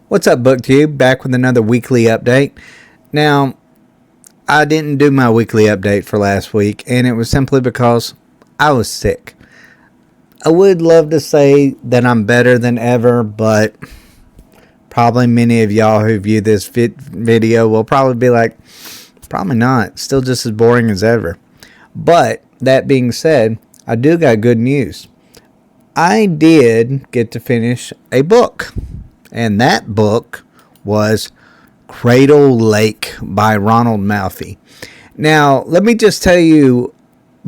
What's up, BookTube? Back with another weekly update. Now, I didn't do my weekly update for last week, and it was simply because I was sick. I would love to say that I'm better than ever, but probably many of y'all who view this video will probably be like, probably not. Still just as boring as ever. But, that being said, I do got good news. I did get to finish a book. And that book was Cradle Lake by Ronald Malfi. Now, let me just tell you,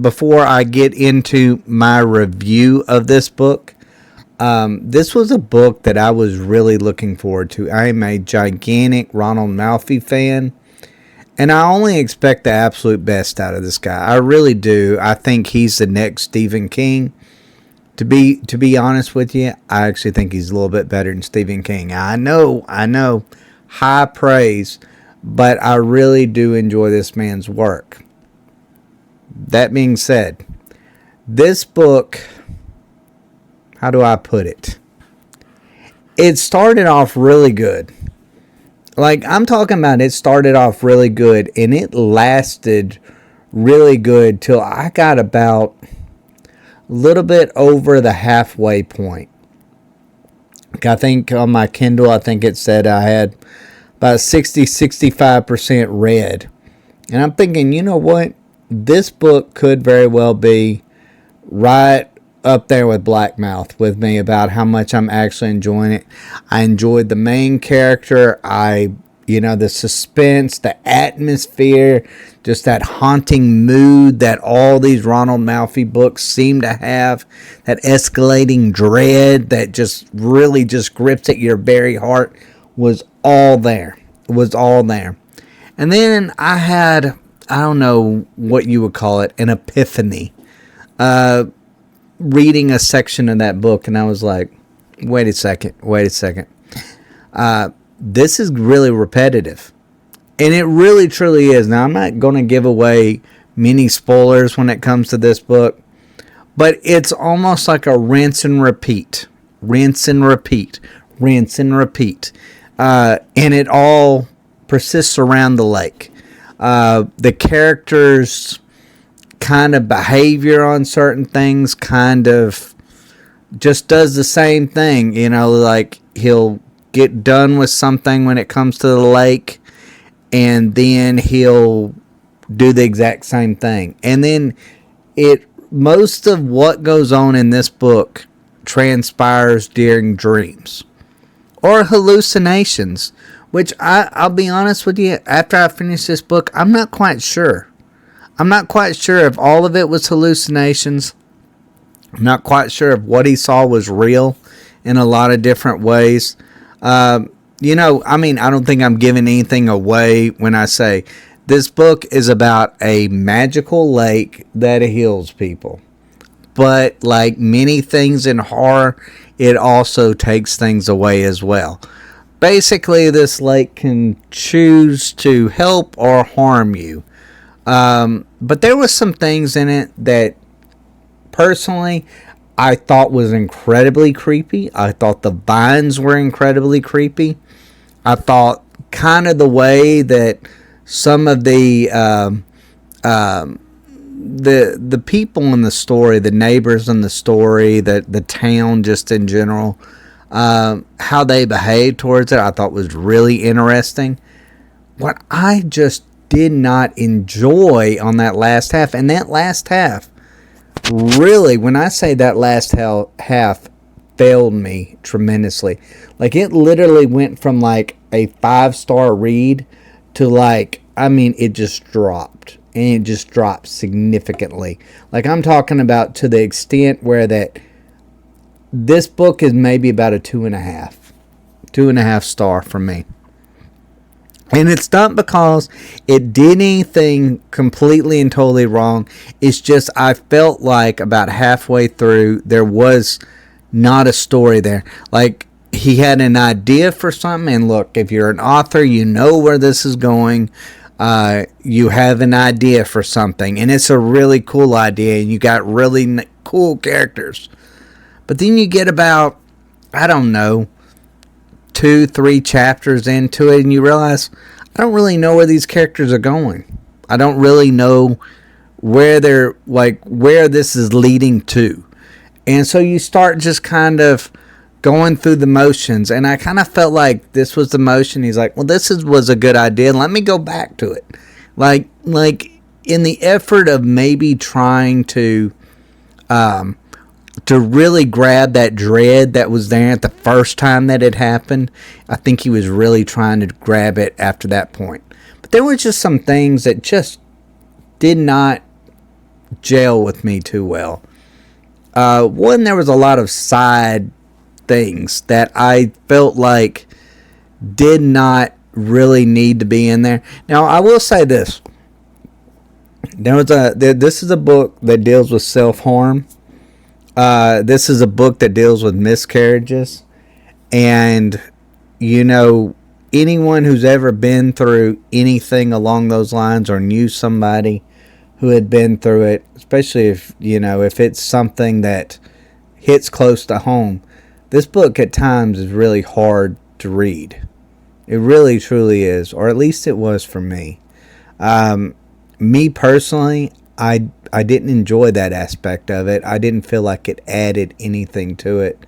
before I get into my review of this book, this was a book that I was really looking forward to. I am a gigantic Ronald Malfi fan, and I only expect the absolute best out of this guy. I really do. I think he's the next Stephen King. To be honest with you, I actually think he's a little bit better than Stephen King. I know, high praise, but I really do enjoy this man's work. That being said, this book, how do I put it? It started off really good. Like, I'm talking about it started off really good, and it lasted really good till I got about a little bit over the halfway point. I think on my Kindle, I think it said I had about 65% read. And I'm thinking, you know what? This book could very well be right up there with Blackmouth with me about how much I'm actually enjoying it. I enjoyed the main character. The suspense, the atmosphere, just that haunting mood that all these Ronald Malfi books seem to have, that escalating dread that just really just grips at your very heart, was all there. It was all there. And then I had, I don't know what you would call it, an epiphany. Reading a section of that book, and I was like, wait a second. This is really repetitive. And it really, truly is. Now, I'm not going to give away many spoilers when it comes to this book, but it's almost like a rinse and repeat. And it all persists around the lake. The characters' kind of behavior on certain things kind of just does the same thing. Like he'll get done with something when it comes to the lake, and then he'll do the exact same thing. And then most of what goes on in this book transpires during dreams or hallucinations, which I'll be honest with you, after I finish this book, I'm not quite sure. I'm not quite sure if all of it was hallucinations. I'm not quite sure if what he saw was real in a lot of different ways. I don't think I'm giving anything away when I say this book is about a magical lake that heals people. But like many things in horror, it also takes things away as well. Basically, this lake can choose to help or harm you. But there was some things in it that personally I thought was incredibly creepy. I thought the vines were incredibly creepy. I thought kind of the way that some of the people in the story, the neighbors in the story, the town just in general, how they behaved towards it, I thought was really interesting. What I just did not enjoy on that last half, and that last half, really, when I say that last half failed me tremendously. Like, it literally went from like a 5-star read to it just dropped. And it just dropped significantly. Like, I'm talking about to the extent where that this book is maybe about a 2.5 star for me. And it's not because it did anything completely and totally wrong. It's just I felt like about halfway through there was not a story there. Like, he had an idea for something, and look, if you're an author, you know where this is going. You have an idea for something, and it's a really cool idea, and you got really cool characters. But then you get about, I don't know, 2-3 chapters into it, and you realize, I don't really know where these characters are going. I don't really know where where this is leading to. And so you start just kind of going through the motions, and I kind of felt like this was the motion. He's like, well, was a good idea. Let me go back to it. Like in the effort of maybe trying to really grab that dread that was there at the first time that it happened. I think he was really trying to grab it after that point. But there were just some things that just did not gel with me too well. One, there was a lot of side things that I felt like did not really need to be in there. Now, I will say this. This is a book that deals with self-harm. This is a book that deals with miscarriages. And, anyone who's ever been through anything along those lines or knew somebody who had been through it, especially if it's something that hits close to home, this book at times is really hard to read. It really, truly is, or at least it was for me. Me personally, I didn't enjoy that aspect of it. I didn't feel like it added anything to it.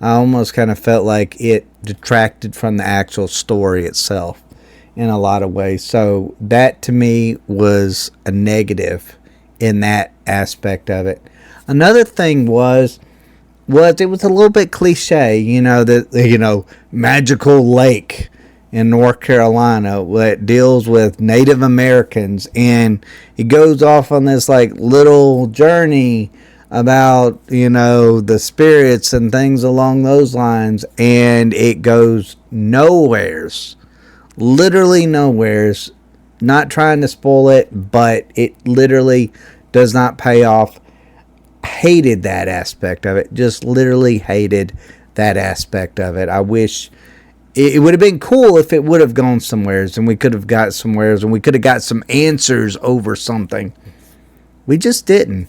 I almost kind of felt like it detracted from the actual story itself in a lot of ways. So that to me was a negative in that aspect of it. Another thing was it was a little bit cliche, magical lake in North Carolina that deals with Native Americans, and he goes off on this little journey about the spirits and things along those lines, and it goes nowheres, literally nowheres. Not trying to spoil it, but it literally does not pay off. Hated that aspect of it. Just literally hated that aspect of it. I wish it would have been cool if it would have gone somewheres and we could have got somewheres and we could have got some answers over something. We just didn't.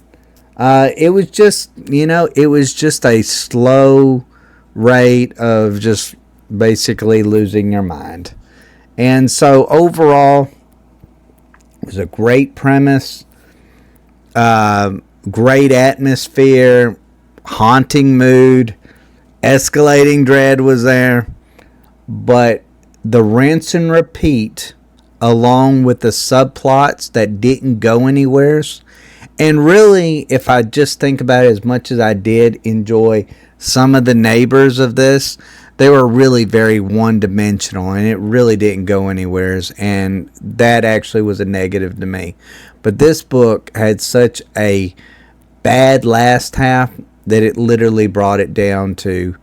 It was just, it was just a slow rate of just basically losing your mind. And so overall, it was a great premise, great atmosphere, haunting mood, escalating dread was there. But the rinse and repeat, along with the subplots that didn't go anywhere, and really, if I just think about it, as much as I did enjoy some of the neighbors of this, they were really very one-dimensional, and it really didn't go anywhere, and that actually was a negative to me. But this book had such a bad last half that it literally brought it down to,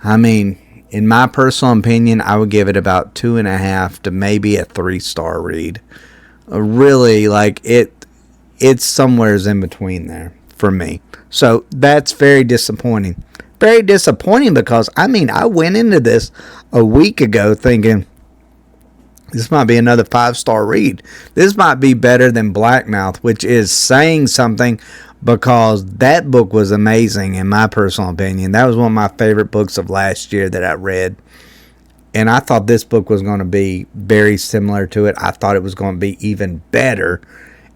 in my personal opinion, I would give it about 2.5 to maybe a 3-star read. Really, it's somewheres in between there for me. So that's very disappointing. Very disappointing because, I went into this a week ago thinking, this might be another 5-star read. This might be better than Blackmouth, which is saying something because that book was amazing in my personal opinion. That was one of my favorite books of last year that I read. And I thought this book was going to be very similar to it. I thought it was going to be even better.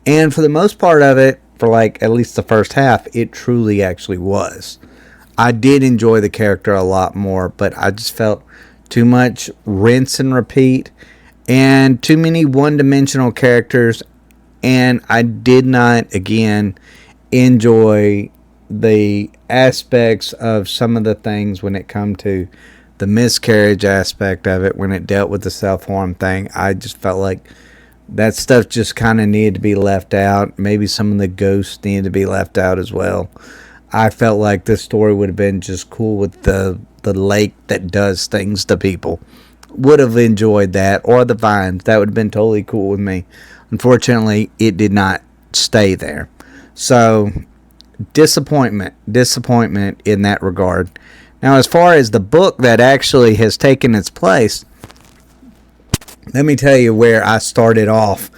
And for the most part of it, for at least the first half, it truly actually was. I did enjoy the character a lot more, but I just felt too much rinse and repeat and too many one-dimensional characters. And I did not, again, enjoy the aspects of some of the things when it come to the miscarriage aspect of it, when it dealt with the self-harm thing. I just felt like that stuff just kind of needed to be left out. Maybe some of the ghosts needed to be left out as well. I felt like this story would have been just cool with the lake that does things to people. Would have enjoyed that. Or the vines. That would have been totally cool with me. Unfortunately, it did not stay there. So, disappointment in that regard. Now, as far as the book that actually has taken its place, let me tell you where I started off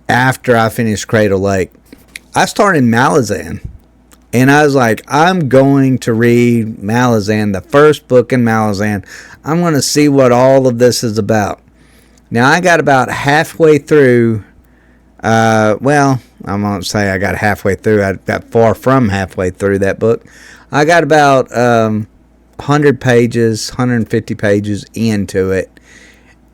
after I finished Cradle Lake. I started Malazan. And I was like, I'm going to read Malazan, the first book in Malazan. I'm going to see what all of this is about. Now, I got about halfway through. Well, I won't say I got halfway through. I got far from halfway through that book. I got about 100 pages, 150 pages into it.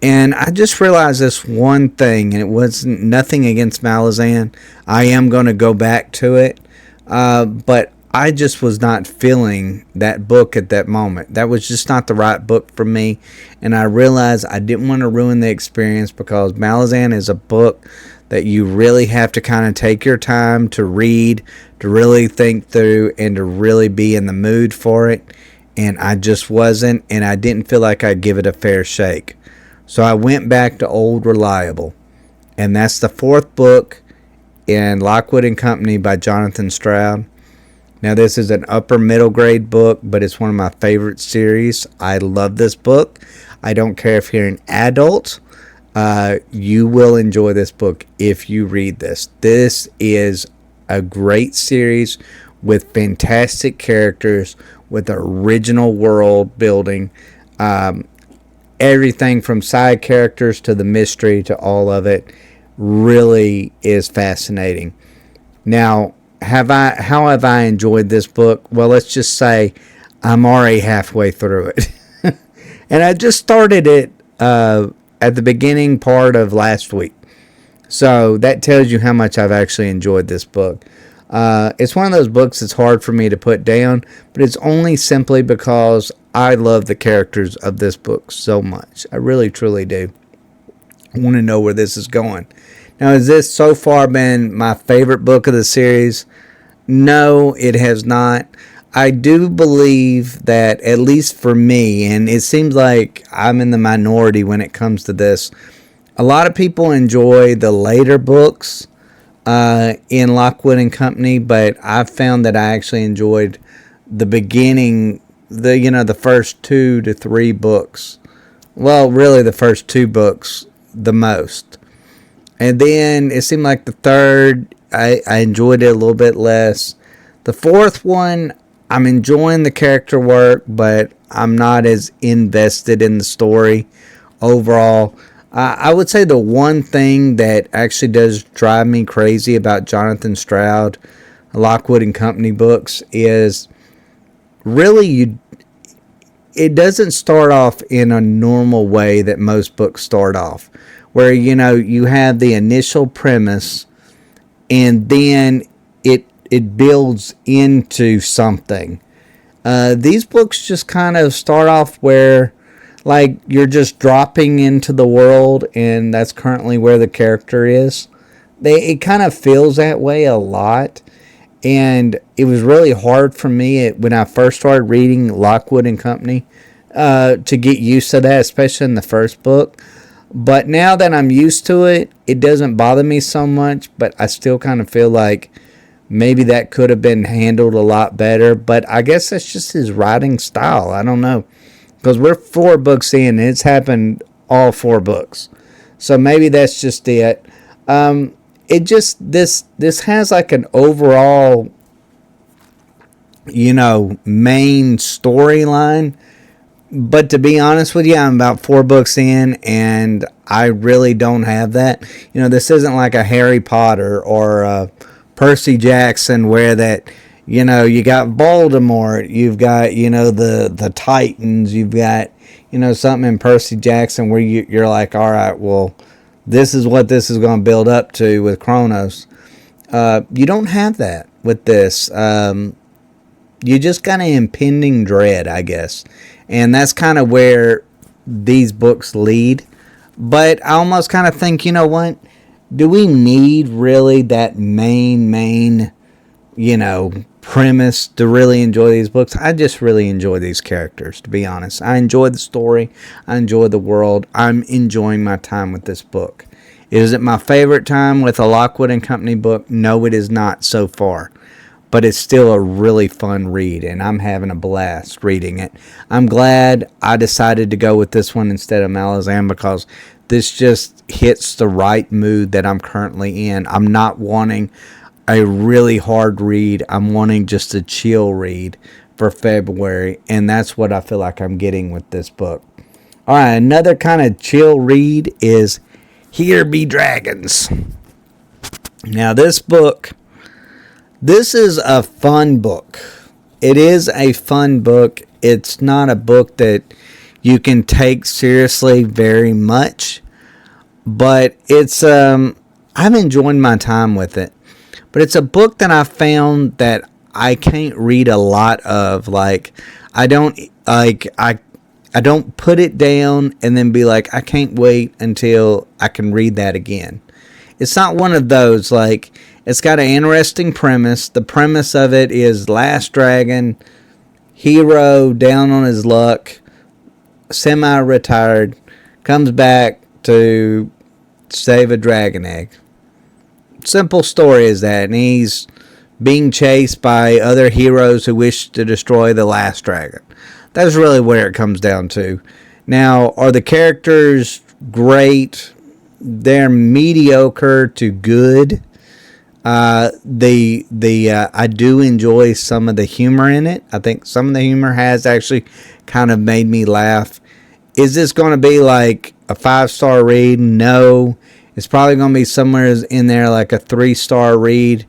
And I just realized this one thing, and it wasn't nothing against Malazan. I am going to go back to it. But I just was not feeling that book at that moment. That was just not the right book for me. And I realized I didn't want to ruin the experience, because Malazan is a book that you really have to kind of take your time to read, to really think through, and to really be in the mood for it. And I just wasn't, and I didn't feel like I'd give it a fair shake. So I went back to Old Reliable. And that's the fourth book in Lockwood and Company by Jonathan Stroud. Now, this is an upper middle grade book, but it's one of my favorite series. I love this book. I don't care if you're an adult. You will enjoy this book if you read this. This is a great series with fantastic characters, with original world building. Everything from side characters to the mystery to all of it really is fascinating. Now, how have I enjoyed this book? Well, let's just say I'm already halfway through it. And I just started it at the beginning part of last week. So that tells you how much I've actually enjoyed this book. It's one of those books that's hard for me to put down, but it's only simply because I love the characters of this book so much. I really, truly do. I want to know where this is going. Now, has this so far been my favorite book of the series? No, it has not. I do believe that, at least for me, and it seems like I'm in the minority when it comes to this, a lot of people enjoy the later books in Lockwood and Company, but I've found that I actually enjoyed the beginning, the first 2 to 3 books. Well, really the first 2 books the most. And then it seemed like the third, I enjoyed it a little bit less. The fourth one, I'm enjoying the character work, but I'm not as invested in the story overall. I would say the one thing that actually does drive me crazy about Jonathan Stroud, Lockwood and Company books, is really it doesn't start off in a normal way that most books start off, where you have the initial premise and then it builds into something. These books just kind of start off where, like, you're just dropping into the world, and that's currently where the character is. It kind of feels that way a lot, and it was really hard for me when I first started reading Lockwood and Company to get used to that, especially in the first book. But now that I'm used to it, it doesn't bother me so much, but I still kind of feel like maybe that could have been handled a lot better. But I guess that's just his writing style. I don't know. Because we're 4 books in, and it's happened all 4 books. So maybe that's just it. This has like an overall, main storyline. But to be honest with you, I'm about 4 books in, and I really don't have that. This isn't like a Harry Potter or a Percy Jackson, where that, you got Voldemort, you've got, the Titans, you've got, something in Percy Jackson where you're like, all right, well, this is what this is going to build up to with Kronos. You don't have that with this. You just got an impending dread, I guess. And that's kind of where these books lead. But I almost kind of think, you know what? Do we need really that main, premise to really enjoy these books? I just really enjoy these characters, to be honest. I enjoy the story. I enjoy the world. I'm enjoying my time with this book. Is it my favorite time with a Lockwood and Company book? No, it is not so far. But it's still a really fun read, and I'm having a blast reading it. I'm glad I decided to go with this one instead of Malazan, because this just hits the right mood that I'm currently in. I'm not wanting a really hard read. I'm wanting just a chill read for February, and that's what I feel like I'm getting with this book. All right, another kind of chill read is Here Be Dragons. Now, this is a fun book. It is a fun book. It's not a book that you can take seriously very much, but it's I've enjoyed my time with it. But it's a book that I found that I can't read a lot of. Like, I don't put it down and then be like, I can't wait until I can read that again. It's not one of those. Like, it's got an interesting premise. The premise of it is Last Dragon, hero down on his luck, semi-retired, comes back to save a dragon egg. Simple story is that, and he's being chased by other heroes who wish to destroy the last dragon. That's really where it comes down to. Now, are the characters great? They're mediocre to good. I do enjoy some of the humor in it. I think some of the humor has actually kind of made me laugh. Is this going to be like a 5-star read? No. It's probably going to be somewhere in there like a 3-star read.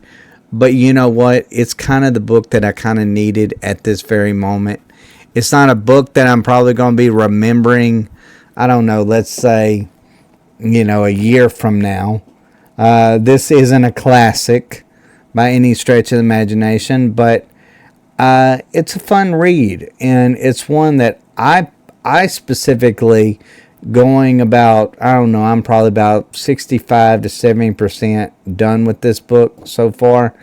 But you know what? It's kind of the book that I kind of needed at this very moment. It's not a book that I'm probably going to be remembering, I don't know, let's say, a year from now. This isn't a classic by any stretch of the imagination, but it's a fun read, and it's one that I specifically going about, I don't know, I'm probably about 65 to 70% done with this book so far.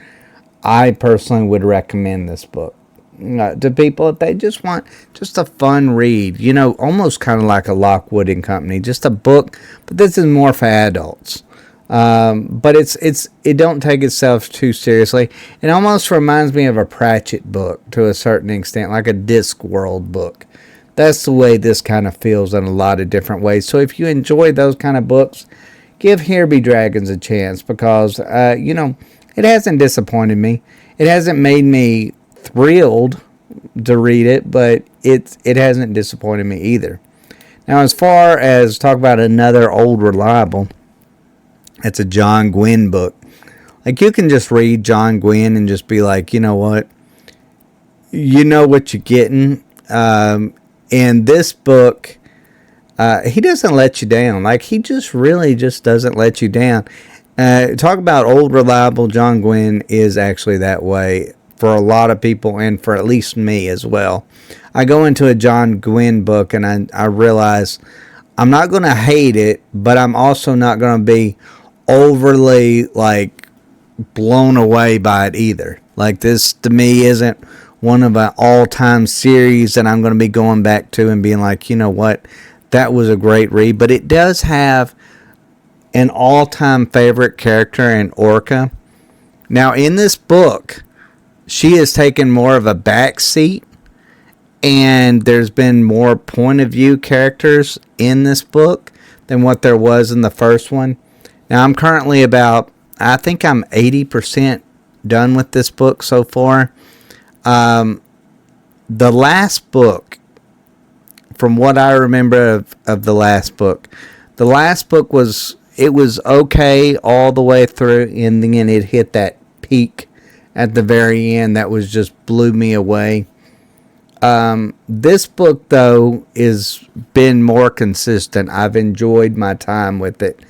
I personally would recommend this book to people if they just want just a fun read, almost kind of like a Lockwood and Company, just a book, but this is more for adults. But it don't take itself too seriously. It almost reminds me of a Pratchett book to a certain extent, like a Discworld book. That's the way this kind of feels in a lot of different ways. So if you enjoy those kind of books, give Here Be Dragons a chance, because it hasn't disappointed me. It hasn't made me thrilled to read it, but it hasn't disappointed me either. Now, as far as talk about another old reliable, it's a John Gwynne book. Like, you can just read John Gwynne and just be like, you know what? You know what you're getting. And this book, he doesn't let you down. Like, he just really just doesn't let you down. Talk about old reliable. John Gwynne is actually that way for a lot of people, and for at least me as well. I go into a John Gwynne book and I realize I'm not going to hate it, but I'm also not going to be overly like blown away by it either. Like, this to me isn't one of an all-time series that I'm going to be going back to and being like, you know what, that was a great read. But it does have an all-time favorite character in Orca. Now, in this book, she has taken more of a back seat, and there's been more point of view characters in this book than what there was in the first one. Now, I'm currently I think I'm 80% done with this book so far. The last book, from what I remember of the last book was okay all the way through, and then it hit that peak at the very end that was just blew me away. This book, though, is been more consistent. I've enjoyed my time with it.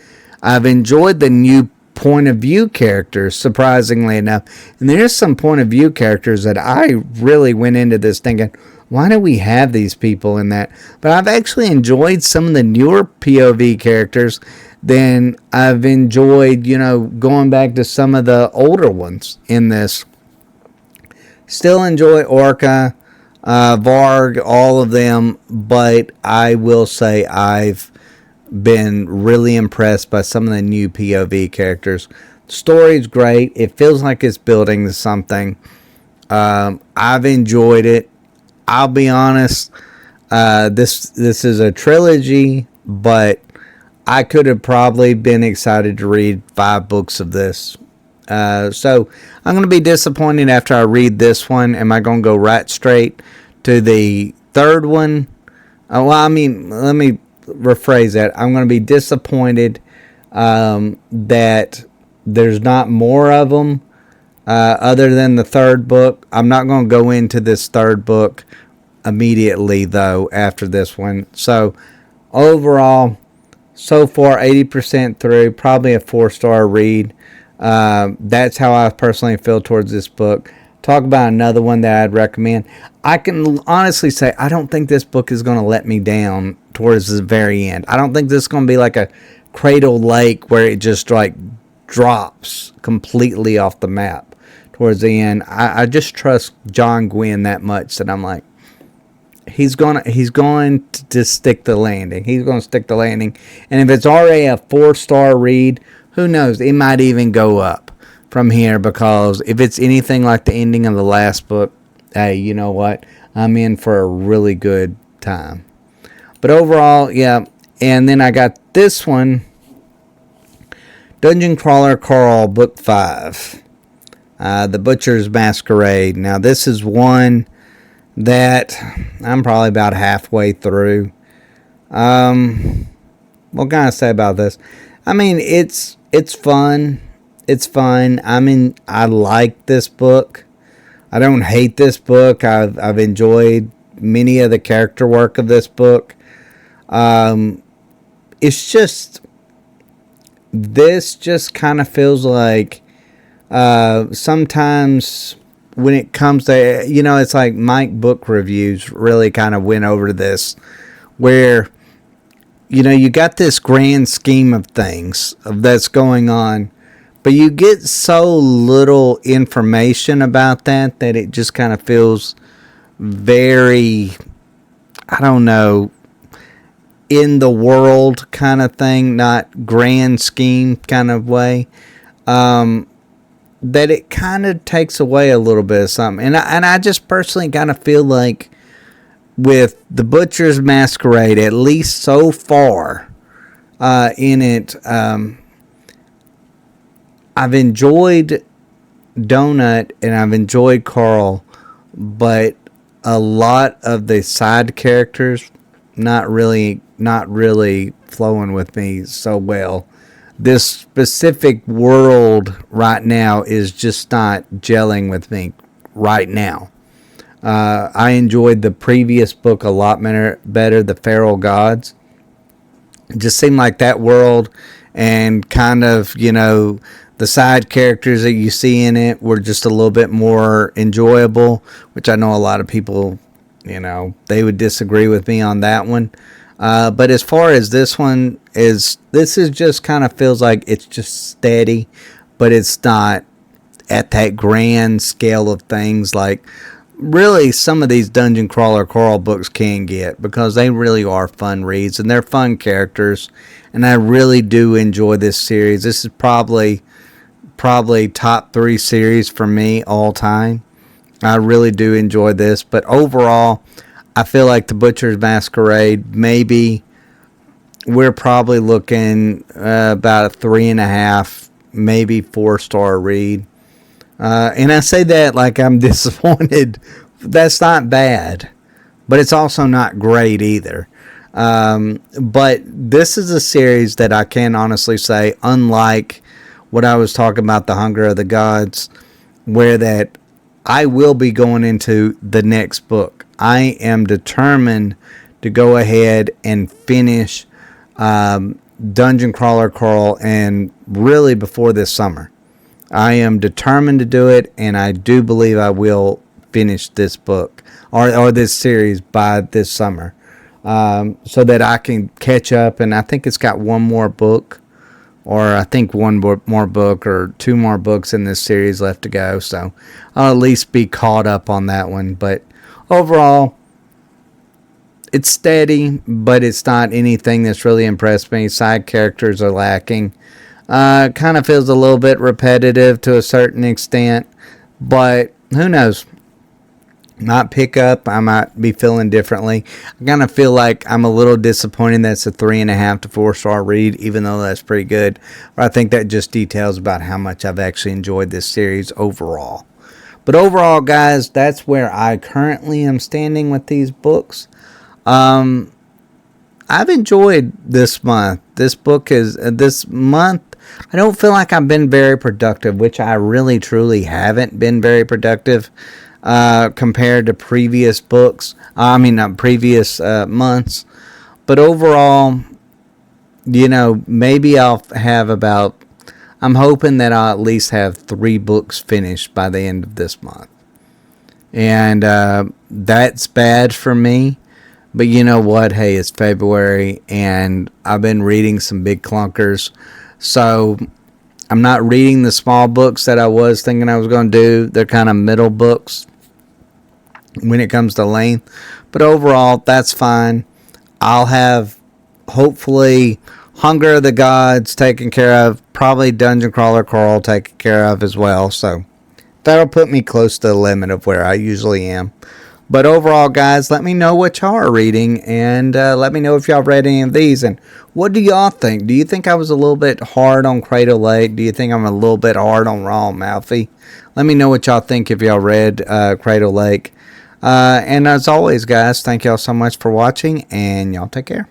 I've enjoyed the new point of view characters, surprisingly enough. And there's some point of view characters that I really went into this thinking, why do we have these people in that? But I've actually enjoyed some of the newer POV characters than I've enjoyed, going back to some of the older ones in this. Still enjoy Orca, Varg, all of them, but I will say I've been really impressed by some of the new POV characters. The story's great. It feels like it's building to something. I've enjoyed it. I'll be honest, this is a trilogy, but I could have probably been excited to read 5 books of this So I'm going to be disappointed after I read this one. Am I going to go right straight to the third one? Let me rephrase that. I'm going to be disappointed that there's not more of them other than the third book. I'm not going to go into this third book immediately, though, after this one. So overall, so far, 80% through, probably a 4-star read. That's how I personally feel towards this book. Talk about another one that I'd recommend. I can honestly say I don't think this book is going to let me down towards the very end. I don't think this is going to be like a Cradle Lake where it just like drops completely off the map towards the end. I just trust John Gwynne that much that I'm like, he's going to stick the landing. He's going to stick the landing. And if it's already a 4-star read, who knows? It might even go up from here, because if it's anything like the ending of the last book, hey, you know what? I'm in for a really good time. But overall, yeah. And then I got this one, Dungeon Crawler Carl, Book 5. The Butcher's Masquerade. Now, this is one that I'm probably about halfway through. What can I say about this? I mean, it's fun. It's fun. I mean, I like this book. I don't hate this book. I've enjoyed many of the character work of this book. It's just, this just kind of feels like sometimes when it comes to, it's like Mike Book Reviews really kind of went over this, where, you got this grand scheme of things that's going on, but you get so little information about that it just kind of feels very, I don't know, in the world kind of thing, not grand scheme kind of way. That it kind of takes away a little bit of something. And I just personally kind of feel like with The Butcher's Masquerade, at least so far in it, I've enjoyed Donut and I've enjoyed Carl, but a lot of the side characters not really flowing with me so well. This specific world right now is just not gelling with me right now. I enjoyed the previous book a lot better, The Feral Gods. It just seemed like that world and kind of, the side characters that you see in it were just a little bit more enjoyable, which I know a lot of people, they would disagree with me on that one. But as far as this one this is just kind of feels like it's just steady, but it's not at that grand scale of things like really some of these Dungeon Crawler Carl books can get, because they really are fun reads and they're fun characters, and I really do enjoy this series. This is probably top 3 series for me all time. I really do enjoy this, but overall, I feel like The Butcher's Masquerade, maybe we're probably looking about a 3.5, maybe 4-star read. And I say that like I'm disappointed. That's not bad, but it's also not great either. But this is a series that I can honestly say, unlike what I was talking about, The Hunger of the Gods, where that I will be going into the next book. I am determined to go ahead and finish Dungeon Crawler Carl, and really before this summer. I am determined to do it, and I do believe I will finish this book or this series by this summer, so that I can catch up. And I think it's got one more book, or I think one more book or 2 more books in this series left to go. So I'll at least be caught up on that one. But overall, it's steady, but it's not anything that's really impressed me. Side characters are lacking. Kind of feels a little bit repetitive to a certain extent, but who knows? Might pick up. I might be feeling differently. I kind of feel like I'm a little disappointed that's a 3.5 to 4 star read, even though that's pretty good. But I think that just details about how much I've actually enjoyed this series overall. But overall, guys, that's where I currently am standing with these books. I've enjoyed this month. This book is this month. I don't feel like I've been very productive, which I really truly haven't been very productive. Compared to previous books. Previous months. But overall, maybe I'll have about... I'm hoping that I'll at least have 3 books finished by the end of this month. And that's bad for me. But you know what? Hey, it's February, and I've been reading some big clunkers. So I'm not reading the small books that I was thinking I was going to do. They're kind of middle books when it comes to length. But overall, that's fine. I'll have, hopefully, Hunger of the Gods taken care of. Probably Dungeon Crawler Coral taken care of as well. So that'll put me close to the limit of where I usually am. But overall, guys, let me know what y'all are reading. And let me know if y'all read any of these. And what do y'all think? Do you think I was a little bit hard on Cradle Lake? Do you think I'm a little bit hard on Ronald Malfi? Let me know what y'all think if y'all read Cradle Lake. And as always, guys, thank y'all so much for watching, and y'all take care.